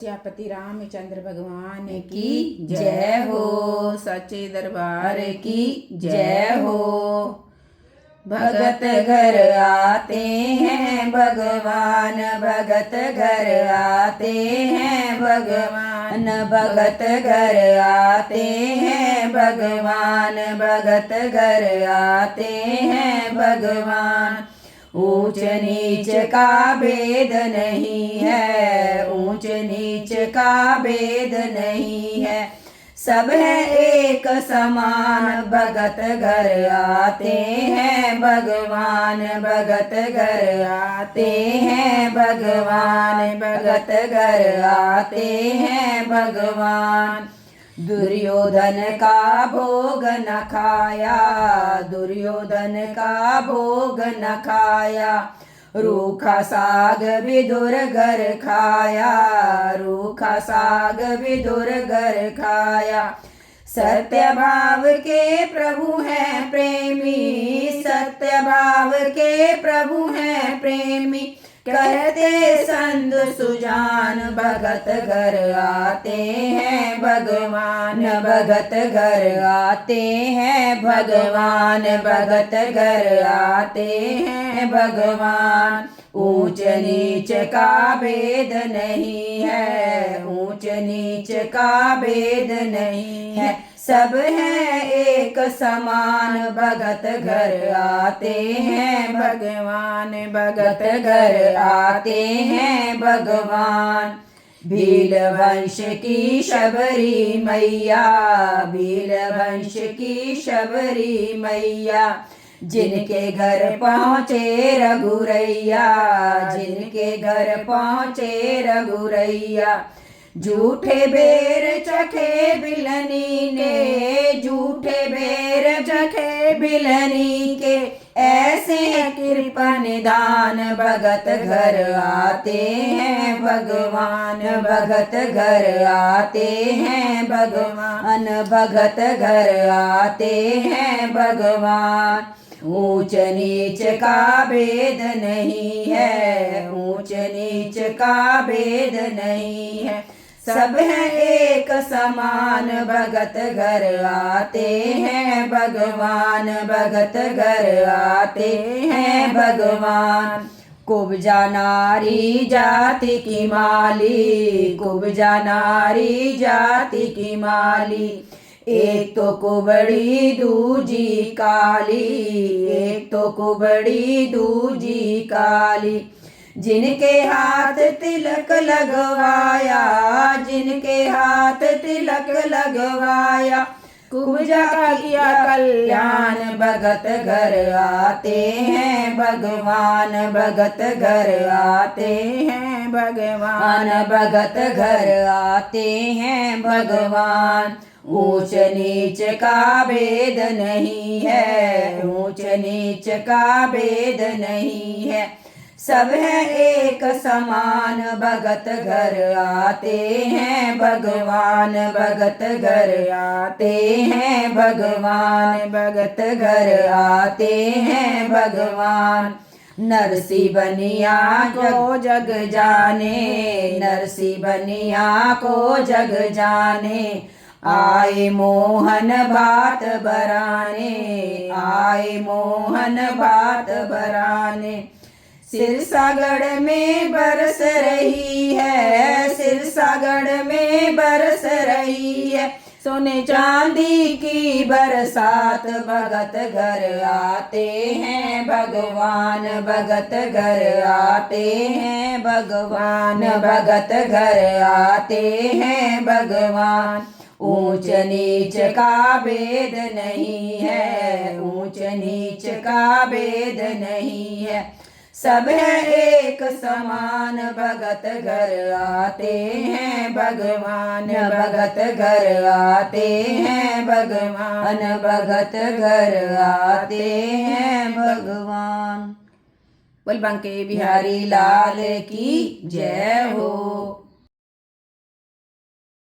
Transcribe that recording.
सियापति रामचंद्र भगवान की जय हो। सच्चे दरबार की जय हो। भगत घर आते हैं भगवान, भगत घर आते हैं भगवान, भगत घर आते हैं भगवान, भगत घर आते हैं भगवान। ऊंच नीच का भेद नहीं है, ऊंच नीच का भेद नहीं है, सब है एक समान। भगत घर आते हैं भगवान, भगत घर आते हैं भगवान, भगत घर आते हैं भगवान। दुर्योधन का भोग न खाया, दुर्योधन का भोग न खाया, रूखा साग विदुर घर खाया, रूखा साग विदुर घर खाया। सत्य भाव के प्रभु हैं प्रेमी, सत्य भाव के प्रभु हैं प्रेमी, कहते संत सुजान। भगत घर आते हैं भगवान, भगत घर आते हैं भगवान, भगत घर आते हैं भगवान। ऊंच नीच का भेद नहीं है, ऊंच नीच का भेद नहीं है, सब है एक समान। भगत घर आते हैं भगवान, भगत घर आते हैं भगवान। भील वंश की शबरी मैया, भील वंश की शबरी मैया, जिनके घर पहुँचे रघुरैया, जिनके घर पहुँचे रघुरैया। झूठे बेर चखे बिलनी ने, झूठे बेर चखे बिलनी के, ऐसे कृपा निदान। भगत घर आते हैं भगवान, भगत घर आते हैं भगवान, भगत घर आते हैं भगवान। ऊंच नीच का भेद नहीं है, ऊंच नीच का भेद नहीं है, सब है एक समान। भगत घर आते हैं भगवान, भगत घर आते हैं भगवान। कुब्जा नारी जाति की माली, कुब्जा नारी जाति की माली, एक तो कुबड़ी दूजी काली, एक तो कुबड़ी दूजी काली। जिनके हाथ तिलक लगवाया, जिनके हाथ तिलक लगवाया, कुब्जा का किया कल्याण। भगत घर आते हैं भगवान, भगत घर आते हैं भगवान, भगत घर आते हैं भगवान। ऊंच नीच का भेद नहीं है, ऊंच नीच का भेद नहीं है, सब है एक समान। भगत घर आते हैं भगवान, भगत घर आते हैं भगवान, भगत घर आते हैं भगवान। नरसी बनिया को जग जाने, नरसी बनिया को जग जाने, आए मोहन भात बराने, आए मोहन भात बराने। सिरसागढ़ में बरस रही है, सिरसागढ़ में बरस रही है, सोने चांदी की बरसात। भगत घर आते हैं भगवान, भगत घर आते हैं भगवान, भगत घर आते हैं भगवान। ऊंच नीच का भेद नहीं है, ऊंच नीच का भेद नहीं है, सब है एक समान। भगत घर आते हैं भगवान, भगत घर आते हैं भगवान, भगत घर आते हैं भगवान। बोल बांके बिहारी लाल की जय हो।